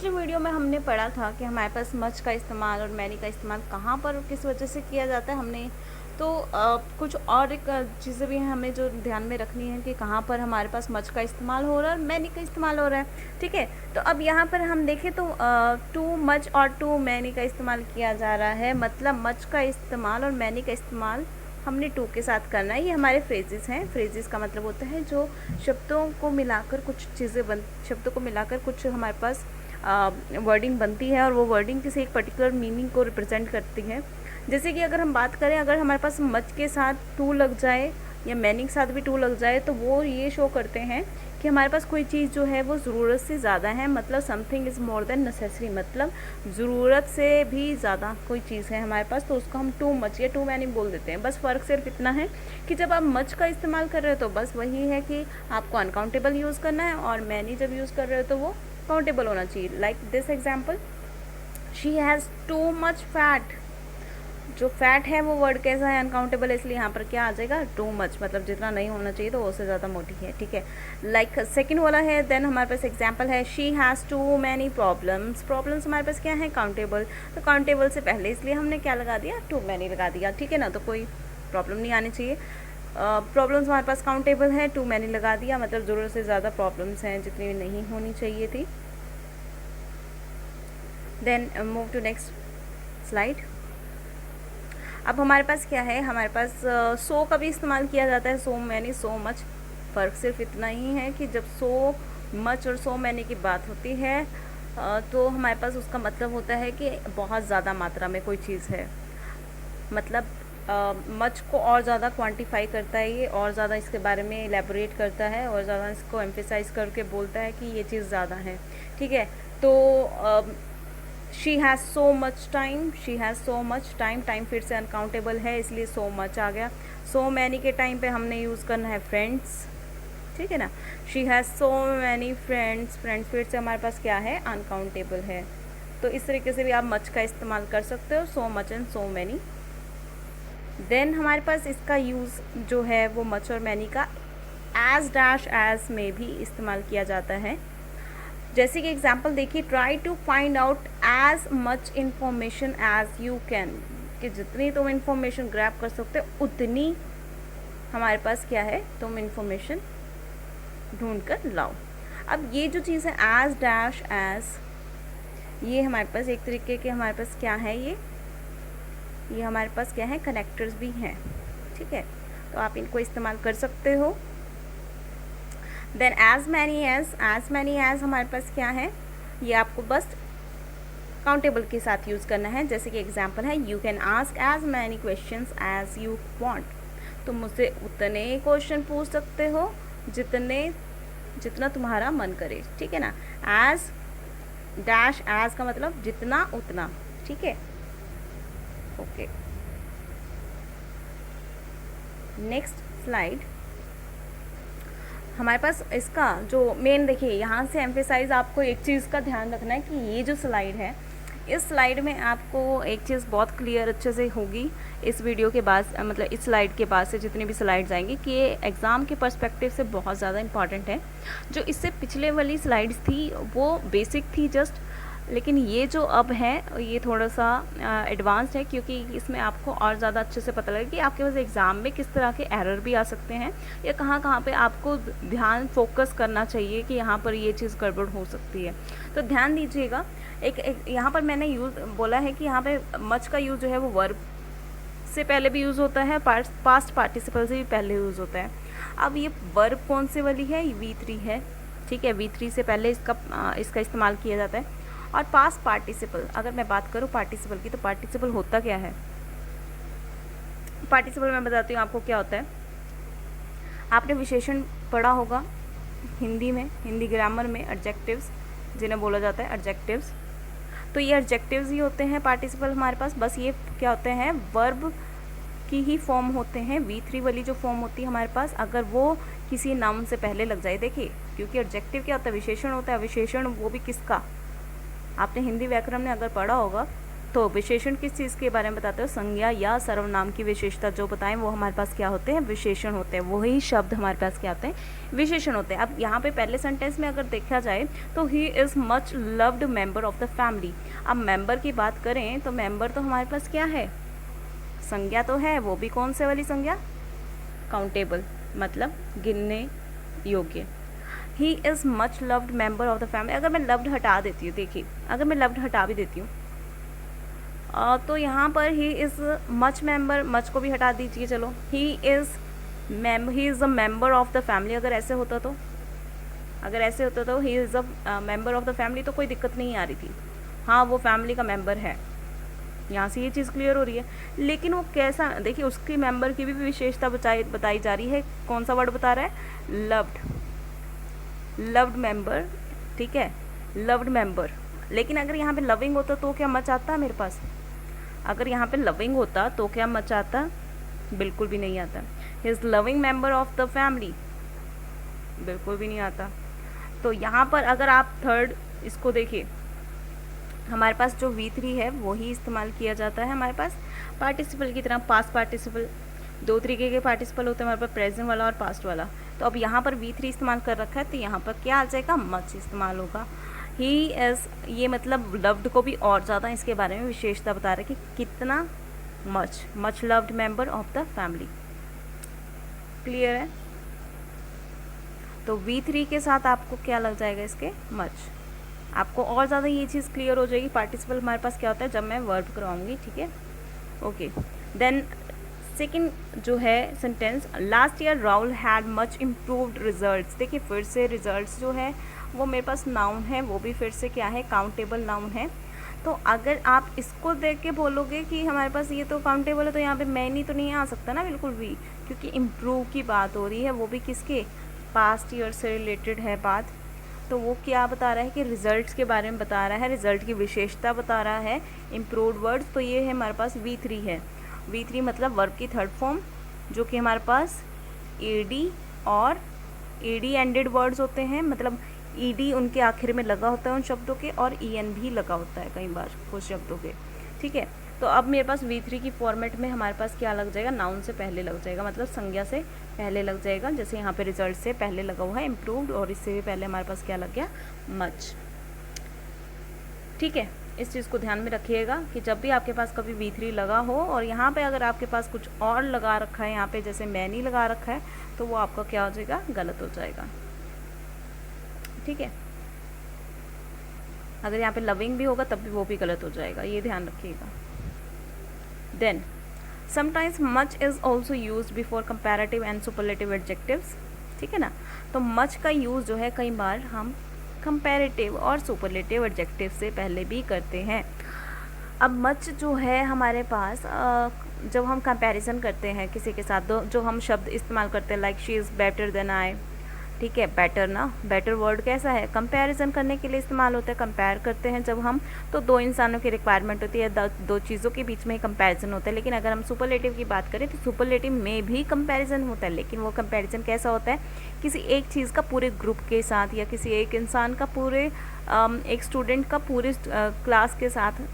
पिछले वीडियो में हमने पढ़ा था कि हमारे पास मच का इस्तेमाल और मैनी का इस्तेमाल कहाँ पर और किस वजह से किया जाता है। हमने तो कुछ और एक चीज़ें भी हैं हमें जो ध्यान में रखनी है कि कहाँ पर हमारे पास मच का इस्तेमाल हो रहा है और मैनी का इस्तेमाल हो रहा है। ठीक है, तो अब यहाँ पर हम देखें तो टू मच और टू मैनी का इस्तेमाल किया जा रहा है। मतलब मच का इस्तेमाल और मैनी का इस्तेमाल हमने टू के साथ करना है। ये हमारे फ्रेजेस हैं। फ्रेजेस का मतलब होता है जो शब्दों को मिलाकर कुछ चीज़ें शब्दों को मिलाकर कुछ हमारे पास वर्डिंग बनती है और वो वर्डिंग किसी एक पर्टिकुलर मीनिंग को रिप्रेजेंट करती है। जैसे कि अगर हम बात करें, अगर हमारे पास मच के साथ टू लग जाए या मैनी के साथ भी टू लग जाए तो वो ये शो करते हैं कि हमारे पास कोई चीज़ जो है वो ज़रूरत से ज़्यादा है। मतलब something is more than necessary, मतलब ज़रूरत से भी ज़्यादा कोई चीज़ है हमारे पास, तो उसको हम टू मच या टू मैनी बोल देते हैं। बस फ़र्क सिर्फ इतना है कि जब आप मच का इस्तेमाल कर रहे हो तो बस वही है कि आपको अनकाउंटेबल यूज़ करना है, और मैनी जब यूज़ कर रहे हो तो वो काउंटेबल होना चाहिए। Like this example, she has too much fat. जो फैट है वो वर्ड कैसा है, अनकाउंटेबल है, इसलिए यहाँ पर क्या आ जाएगा, टू मच, मतलब जितना नहीं होना चाहिए तो उससे ज़्यादा मोटी है। ठीक है, लाइक सेकंड वाला है, देन हमारे पास एग्जांपल है, she has too many problems. Problems हमारे पास क्या है, काउंटेबल, तो काउंटेबल से पहले इसलिए हमने क्या लगा दिया, टू मैनी लगा दिया। ठीक है ना, तो कोई प्रॉब्लम नहीं आनी चाहिए। प्रॉब्लम्स हमारे पास काउंटेबल है, टू मैनी लगा दिया, मतलब ज़रूरत से ज़्यादा प्रॉब्लम्स हैं जितनी नहीं होनी चाहिए थी। Then move to next slide. अब हमारे पास क्या है, हमारे पास सो का भी इस्तेमाल किया जाता है, सो मैनी, सो मच। फ़र्क सिर्फ इतना ही है कि जब सो मच और सो मैनी की बात होती है तो हमारे पास उसका मतलब होता है कि बहुत ज़्यादा मात्रा में कोई चीज़ है। मतलब मच को और ज़्यादा क्वांटिफाई करता है ये, और ज़्यादा इसके बारे में एलेबोरेट करता है, और ज़्यादा इसको एम्फेसाइज करके बोलता है कि ये चीज़ ज़्यादा है। ठीक है, तो she has so much time, she has so much time, time फिर से अनकाउंटेबल है इसलिए सो मच आ गया। सो मैनी के टाइम पे हमने यूज़ करना है फ्रेंड्स। ठीक है ना, she has so many friends, friends फिर से हमारे पास क्या है, अनकाउंटेबल है। तो इस तरीके से भी आप मच का इस्तेमाल कर सकते हो, so much and so many. Then हमारे पास इसका यूज़ जो है वो मच और मैनी का एज डैश एज में भी इस्तेमाल किया जाता है। जैसे कि एग्जाम्पल देखिए, try to find out as much information as you can, कि जितनी तुम इन्फॉर्मेशन ग्रैब कर सकते हो उतनी हमारे पास क्या है, तुम इन्फॉर्मेशन ढूंढ कर लाओ। अब ये जो चीज़ है एज डैश एज, ये हमारे पास एक तरीके के हमारे पास क्या है, ये हमारे पास क्या है, कनेक्टर्स भी हैं। ठीक है, तो आप इनको इस्तेमाल कर सकते हो। देन एज मैनी एज हमारे पास क्या है, ये आपको बस काउंटेबल के साथ यूज़ करना है। जैसे कि एग्जांपल है, you can ask as many questions as you want. तुम मुझसे उतने क्वेश्चन पूछ सकते हो जितना तुम्हारा मन करे। ठीक है ना, एज डैश एज का मतलब जितना उतना। ठीक है, ओके, नेक्स्ट स्लाइड। हमारे पास इसका जो मेन, देखिए यहाँ से एम्फेसाइज आपको एक चीज़ का ध्यान रखना है कि ये जो स्लाइड है, इस स्लाइड में आपको एक चीज़ बहुत क्लियर अच्छे से होगी इस वीडियो के बाद, मतलब इस स्लाइड के बाद से जितनी भी स्लाइड्स आएंगी, कि ये एग्ज़ाम के पर्सपेक्टिव से बहुत ज़्यादा इंपॉर्टेंट है। जो इससे पिछले वाली स्लाइड्स थी वो बेसिक थी जस्ट, लेकिन ये जो अब है ये थोड़ा सा एडवांस्ड है, क्योंकि इसमें आपको और ज़्यादा अच्छे से पता लगे कि आपके पास एग्ज़ाम में किस तरह के एरर भी आ सकते हैं, या कहाँ कहाँ पे आपको ध्यान फोकस करना चाहिए कि यहाँ पर ये चीज़ गड़बड़ हो सकती है। तो ध्यान दीजिएगा, एक यहाँ पर मैंने यूज़ बोला है कि यहाँ पे मच का यूज़ जो है वो वर्ब से पहले भी यूज़ होता है, पास्ट पार्टिसिपल से भी पहले यूज़ होता है। अब ये वर्ब कौन से वाली है, V3 है। ठीक है, V3 से पहले इसका इस्तेमाल किया जाता है। और पास्ट पार्टिसिपल, अगर मैं बात करूँ पार्टिसिपल की, तो पार्टिसिपल होता क्या है, पार्टिसिपल मैं बताती हूँ आपको क्या होता है। आपने विशेषण पढ़ा होगा हिंदी में, हिंदी ग्रामर में, एडजेक्टिव्स जिन्हें बोला जाता है एडजेक्टिव्स। तो ये एडजेक्टिव्स ही होते हैं पार्टिसिपल हमारे पास। बस ये क्या होते हैं, वर्ब की ही फॉर्म होते हैं। V3 वाली जो फॉर्म होती है हमारे पास, अगर वो किसी नाउन से पहले लग जाए, देखिए क्योंकि एडजेक्टिव क्या होता है, विशेषण होता है। विशेषण वो भी किसका, आपने हिंदी व्याकरण में अगर पढ़ा होगा तो विशेषण किस चीज़ के बारे में बताते हो? संज्ञा या सर्वनाम की विशेषता जो बताएं वो हमारे पास क्या होते हैं? विशेषण होते हैं। वही शब्द हमारे पास क्या होते हैं? विशेषण होते हैं। अब यहाँ पे पहले सेंटेंस में अगर देखा जाए तो he is much loved member of the family. अब मेंबर की बात करें तो मेंबर तो हमारे पास क्या है? संज्ञा तो है, वो भी कौन से वाली संज्ञा? काउंटेबल, मतलब गिनने योग्य। He is much loved member of the family. अगर मैं लव्ड हटा देती हूँ, देखिए अगर मैं लव्ड हटा भी देती हूँ तो यहाँ पर he is much member, much को भी हटा दीजिए, चलो he is a member of the family. अगर ऐसे होता तो he is a member of the family तो कोई दिक्कत नहीं आ रही थी, हाँ वो फैमिली का मेंबर है, यहाँ से ये चीज़ क्लियर हो रही है। लेकिन वो कैसा, देखिए उसकी मेंबर की भी विशेषता बताई जा रही है। कौन सा वर्ड बता रहा है? लव्ड मेंबर, ठीक है, लव्ड मेंबर। लेकिन अगर यहाँ पे लविंग होता तो क्या मच आता है मेरे पास? अगर यहाँ पे लविंग होता तो क्या मच आता? बिल्कुल भी नहीं आता। He is loving member of the family, बिल्कुल भी नहीं आता। तो यहाँ पर अगर आप थर्ड इसको देखिए, हमारे पास जो V3 है वही इस्तेमाल किया जाता है हमारे पास पार्टिसिपल की तरह। पास्ट पार्टिसिपल, दो तरीके के पार्टिसिपल होते हैं हमारे पास, प्रेजेंट वाला और पास्ट वाला। तो अब यहाँ पर V3 इस्तेमाल कर रखा है तो यहाँ पर क्या आ जाएगा? मच इस्तेमाल होगा। ही इज़, ये मतलब लव्ड को भी और ज़्यादा इसके बारे में विशेषता बता रहा है कि कितना much loved member of the family. Clear है? तो V3 के साथ आपको क्या लग जाएगा? इसके मच। आपको और ज़्यादा ये चीज़ क्लियर हो जाएगी। पार्टिसिपल हमारे पास क्या होता है जब मैं वर्ब करवाऊँगी, ठीक है, ओके। देन सेकंड जो है sentence, last year Rahul had much improved results. देखिए फिर से रिजल्ट्स जो है वो मेरे पास नाउन है, वो भी फिर से क्या है? काउंटेबल नाउन है। तो अगर आप इसको देख के बोलोगे कि हमारे पास ये तो काउंटेबल है तो यहाँ पे मैनी तो नहीं आ सकता ना बिल्कुल भी, क्योंकि इम्प्रूव की बात हो रही है, वो भी किसके? पास्ट ईयर से रिलेटेड है बात। तो वो क्या बता रहा है कि रिजल्ट्स के बारे में बता रहा है, रिजल्ट की विशेषता बता रहा है, इम्प्रूव्ड वर्ड्स। तो ये है हमारे पास V3 है। V3 मतलब वर्ब की थर्ड फॉर्म, जो कि हमारे पास ED और ED एंडेड वर्ड्स होते हैं, मतलब ED उनके आखिर में लगा होता है उन शब्दों के, और EN भी लगा होता है कई बार कुछ शब्दों के, ठीक है। तो अब मेरे पास V3 की फॉर्मेट में हमारे पास क्या लग जाएगा? नाउन से पहले लग जाएगा, मतलब संज्ञा से पहले लग जाएगा। जैसे यहाँ पे रिजल्ट से पहले लगा हुआ है इम्प्रूव्ड, और इससे भी पहले हमारे पास क्या लग गया? मच, ठीक है। इस चीज़ को ध्यान में रखिएगा कि जब भी आपके पास कभी V3 लगा हो और यहाँ पे अगर आपके पास कुछ और लगा रखा है, यहाँ पे जैसे मैनी लगा रखा है, तो वो आपका क्या हो जाएगा? गलत हो जाएगा, ठीक है। अगर यहाँ पे लविंग भी होगा तब भी वो भी गलत हो जाएगा, ये ध्यान रखिएगा। Then sometimes much is also use before comparative and superlative adjectives, ठीक है ना। तो मच का यूज़ जो है कई बार हम कंपैरेटिव और सुपरलेटिव एडजेक्टिव से पहले भी करते हैं। अब मच जो है हमारे पास जब हम कंपैरिजन करते हैं किसी के साथ, जो हम शब्द इस्तेमाल करते हैं, like she is better than I, ठीक है। बेटर ना, बेटर वर्ड कैसा है? कंपैरिजन करने के लिए इस्तेमाल होता है। कंपेयर करते हैं जब हम, तो दो इंसानों की रिक्वायरमेंट होती है, दो चीज़ों के बीच में ही कंपैरिजन होता है। लेकिन अगर हम सुपरलेटिव की बात करें तो सुपरलेटिव में भी कंपैरिजन होता है, लेकिन वो कंपैरिजन कैसा होता है? किसी एक चीज़ का पूरे ग्रुप के साथ, या किसी एक इंसान का पूरे एक स्टूडेंट का पूरे क्लास के साथ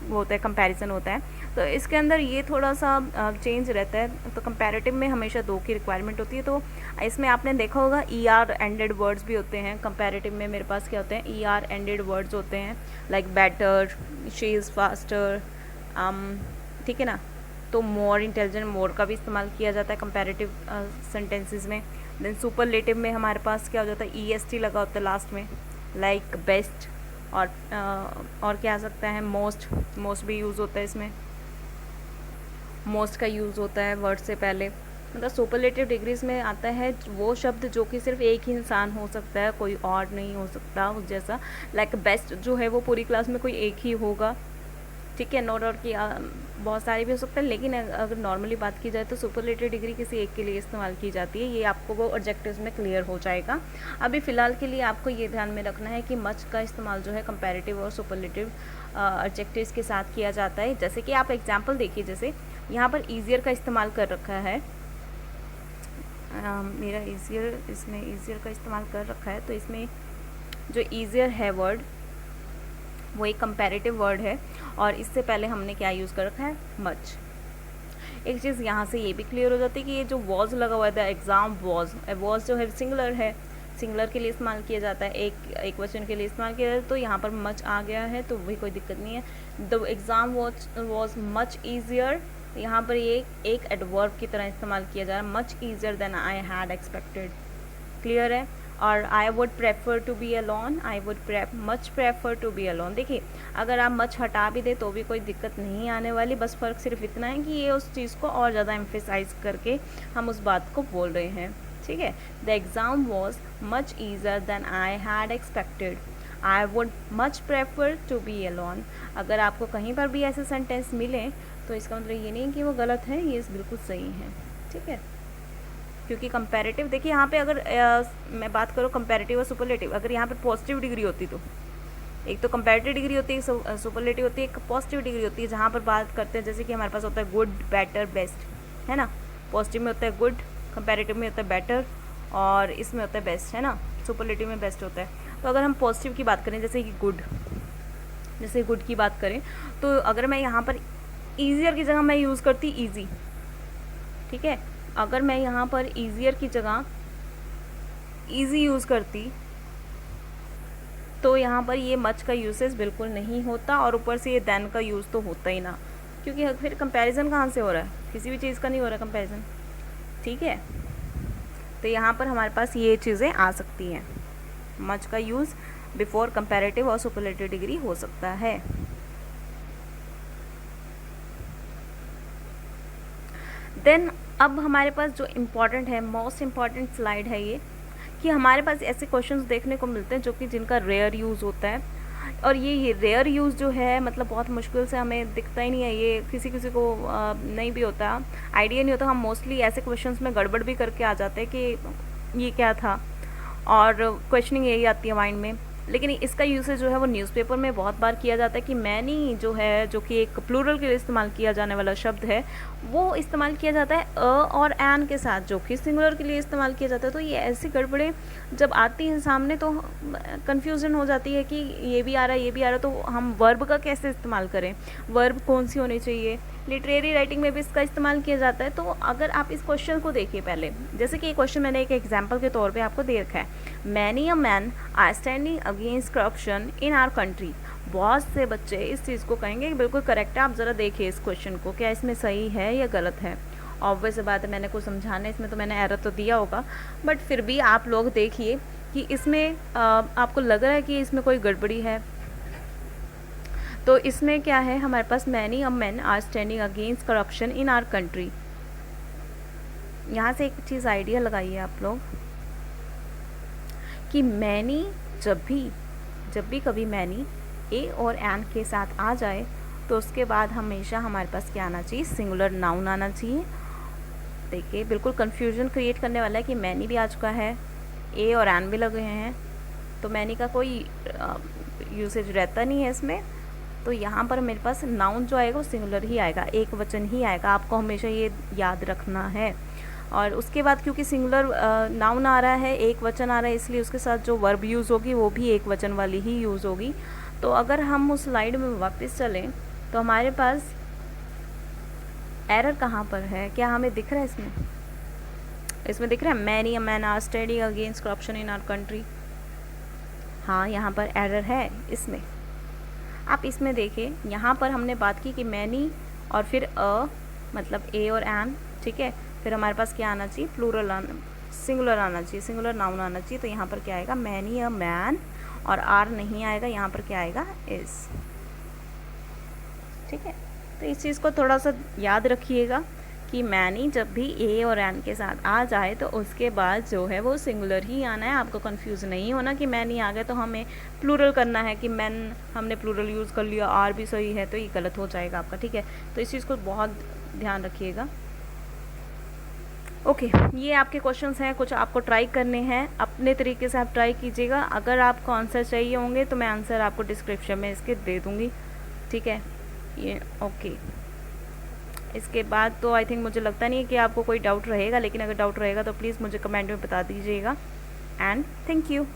वो होता है, कंपैरिजन होता है। तो इसके अंदर ये थोड़ा सा चेंज रहता है। तो कंपैरेटिव में हमेशा दो की रिक्वायरमेंट होती है। तो इसमें आपने देखा होगा ER एंडेड वर्ड्स भी होते हैं। कंपैरेटिव में मेरे पास क्या होते हैं? ER एंडेड वर्ड्स होते हैं, like better, she is faster, ठीक है ना। तो मोर इंटेलिजेंट, मोर का भी इस्तेमाल किया जाता है कंपैरेटिव सेंटेंसेस में। देन सुपरलेटिव में हमारे पास क्या हो जाता है? EST लगा होता है लास्ट में, लाइक बेस्ट, और क्या आ सकता है? मोस्ट भी यूज़ होता है इसमें, मोस्ट का यूज़ होता है वर्ड से पहले। मतलब सुपरलेटिव डिग्रीज में आता है वो शब्द जो कि सिर्फ एक ही इंसान हो सकता है, कोई और नहीं हो सकता उस जैसा। लाइक बेस्ट जो है वो पूरी क्लास में कोई एक ही होगा, ठीक है। नॉट और की बहुत सारे भी हो सकते हैं, लेकिन अगर नॉर्मली बात की जाए तो सुपरलेटिव डिग्री किसी एक के लिए इस्तेमाल की जाती है। ये आपको वो ऑब्जेक्टिव्स में क्लियर हो जाएगा। अभी फ़िलहाल के लिए आपको ये ध्यान में रखना है कि मच का इस्तेमाल जो है कंपैरेटिव और सुपरलेटिव ऑब्जेक्टिव्स के साथ किया जाता है। जैसे कि आप एग्जाम्पल देखिए, जैसे यहाँ पर ईजियर का इस्तेमाल कर रखा है, मेरा ईजियर, इसमें ईजियर का इस्तेमाल कर रखा है। तो इसमें जो ईजियर है वर्ड, वो एक कंपैरेटिव वर्ड है, और इससे पहले हमने क्या यूज़ कर रखा है, मच। एक चीज़ यहाँ से ये भी क्लियर हो जाती है कि ये जो वॉज लगा हुआ था, एग्ज़ाम वॉज जो है सिंगुलर है, सिंगुलर के लिए इस्तेमाल किया जाता है, एक वचन के लिए इस्तेमाल किया जाता है, तो यहाँ पर मच आ गया है तो वही कोई दिक्कत नहीं है। The exam was much easier, यहाँ पर ये एक एडवर्ब की तरह इस्तेमाल किया जा रहा है, much easier than I had expected. Clear है। और I would prefer to be alone, I would much prefer to be alone. देखिए अगर आप मच हटा भी दे तो भी कोई दिक्कत नहीं आने वाली, बस फ़र्क सिर्फ इतना है कि ये उस चीज़ को और ज़्यादा एम्फेसाइज करके हम उस बात को बोल रहे हैं, ठीक है। The exam was much easier than I had expected, I would much prefer to be alone. अगर आपको कहीं पर भी ऐसे सेंटेंस मिले तो इसका मतलब ये नहीं कि वो गलत है, ये बिल्कुल सही है, ठीक है। क्योंकि कंपैरेटिव, देखिए यहाँ पे अगर मैं बात करूँ कंपैरेटिव और सुपरलेटिव, अगर यहाँ पे पॉजिटिव डिग्री होती तो एक तो कंपैरेटिव डिग्री होती है, एक सुपरलेटिव होती है, एक पॉजिटिव डिग्री होती है, जहाँ पर बात करते हैं जैसे कि हमारे पास होता है गुड, बेटर, बेस्ट, है ना। पॉजिटिव में होता है गुड, कंपैरेटिव में होता है बेटर, और इसमें होता है बेस्ट, है ना। सुपरलेटिव में बेस्ट होता है। तो अगर हम पॉजिटिव की बात करें जैसे कि गुड की बात करें, तो अगर मैं यहाँ पर ईजियर की जगह मैं यूज़ करती ईजी, ठीक है। अगर मैं यहाँ पर ईजियर की जगह ईजी यूज़ करती तो यहाँ पर ये मच का यूसेज बिल्कुल नहीं होता, और ऊपर से ये देन का यूज़ तो होता ही ना, क्योंकि फिर कंपैरिजन कहाँ से हो रहा है, किसी भी चीज़ का नहीं हो रहा कंपैरिजन, ठीक है। तो यहाँ पर हमारे पास ये चीज़ें आ सकती हैं, मच का यूज़ बिफोर कंपैरेटिव और सुपरलेटिव डिग्री हो सकता है। देन अब हमारे पास जो इम्पॉर्टेंट है, मोस्ट इम्पॉर्टेंट स्लाइड है ये, कि हमारे पास ऐसे क्वेश्चंस देखने को मिलते हैं जो कि जिनका रेयर यूज़ होता है, और ये रेयर यूज़ जो है मतलब बहुत मुश्किल से हमें दिखता ही नहीं है, ये किसी किसी को नहीं भी होता, आइडिया नहीं होता। हम मोस्टली ऐसे क्वेश्चंस में गड़बड़ भी करके आ जाते हैं कि ये क्या था, और क्वेश्चनिंग यही आती है माइंड में। लेकिन इसका यूसेज जो है वो न्यूज़पेपर में बहुत बार किया जाता है कि मैनी जो है, जो कि एक प्लूरल के लिए इस्तेमाल किया जाने वाला शब्द है, वो इस्तेमाल किया जाता है अ और एन के साथ, जो कि सिंगुलर के लिए इस्तेमाल किया जाता है। तो ये ऐसी गड़बड़ें जब आती हैं सामने तो कन्फ्यूज़न हो जाती है कि ये भी आ रहा है, ये भी आ रहा है, तो हम वर्ब का कैसे इस्तेमाल करें, वर्ब कौन सी होनी चाहिए। लिटरेरी राइटिंग में भी इसका इस्तेमाल किया जाता है। तो अगर आप इस क्वेश्चन को देखिए पहले, जैसे कि ये क्वेश्चन मैंने एक एग्जाम्पल के तौर पे आपको दे रखा है, many a man are standing against corruption in our country. बहुत से बच्चे इस चीज़ को कहेंगे कि बिल्कुल करेक्ट है, आप ज़रा देखिए इस क्वेश्चन को, क्या इसमें सही है या गलत है। ऑब्वियस बात है, मैंने कुछ समझाना है इसमें तो मैंने एरर तो दिया होगा, बट फिर भी आप लोग देखिए कि इसमें आपको लग रहा है कि इसमें कोई गड़बड़ी है। तो इसमें क्या है, हमारे पास many a man are standing against corruption in our country. यहाँ से एक चीज़ आइडिया लगाइए आप लोग कि मैनी जब भी कभी मैनी ए और एन के साथ आ जाए तो उसके बाद हमेशा हमारे पास क्या आना चाहिए, सिंगुलर नाउन आना चाहिए। देखिए बिल्कुल कन्फ्यूजन क्रिएट करने वाला है कि मैनी भी आ चुका है, ए और एन भी लगे हैं, तो मैनी का कोई यूसेज रहता नहीं है इसमें। तो यहाँ पर मेरे पास नाउन जो आएगा वो सिंगुलर ही आएगा, एक वचन ही आएगा, आपको हमेशा ये याद रखना है। और उसके बाद क्योंकि सिंगुलर नाउन आ रहा है, एक वचन आ रहा है, इसलिए उसके साथ जो वर्ब यूज़ होगी वो भी एक वचन वाली ही यूज़ होगी। तो अगर हम उस स्लाइड में वापस चलें तो हमारे पास एरर कहाँ पर है, क्या हमें दिख रहा है इसमें दिख रहा है many a man are standing against corruption in our country. हाँ, यहाँ पर एरर है इसमें। आप इसमें देखिए, यहाँ पर हमने बात की कि मैनी और फिर अ मतलब ए और एन, ठीक है। फिर हमारे पास क्या आना चाहिए, प्लूरल सिंगुलर आना चाहिए, सिंगुलर नाउन आना चाहिए। तो यहाँ पर क्या आएगा, मैनी अ मैन, और आर नहीं आएगा, यहाँ पर क्या आएगा, इज, ठीक है। तो इस चीज़ को थोड़ा सा याद रखिएगा कि मैनी जब भी ए और एन के साथ आ जाए तो उसके बाद जो है वो सिंगुलर ही आना है। आपको कंफ्यूज नहीं होना कि मैनी आ गए तो हमें प्लूरल करना है कि मैन हमने प्लूरल यूज़ कर लिया, आर भी सही है, तो ये गलत हो जाएगा आपका, ठीक है। तो इस चीज़ को बहुत ध्यान रखिएगा। ओके, ये आपके क्वेश्चंस हैं, कुछ आपको ट्राई करने हैं, अपने तरीके से आप ट्राई कीजिएगा। अगर आपको आंसर चाहिए होंगे तो मैं आंसर आपको डिस्क्रिप्शन में इसके दे दूँगी, ठीक है। ये ओके, इसके बाद तो आई थिंक मुझे लगता नहीं है कि आपको कोई डाउट रहेगा, लेकिन अगर डाउट रहेगा तो प्लीज़ मुझे कमेंट में बता दीजिएगा। And thank you.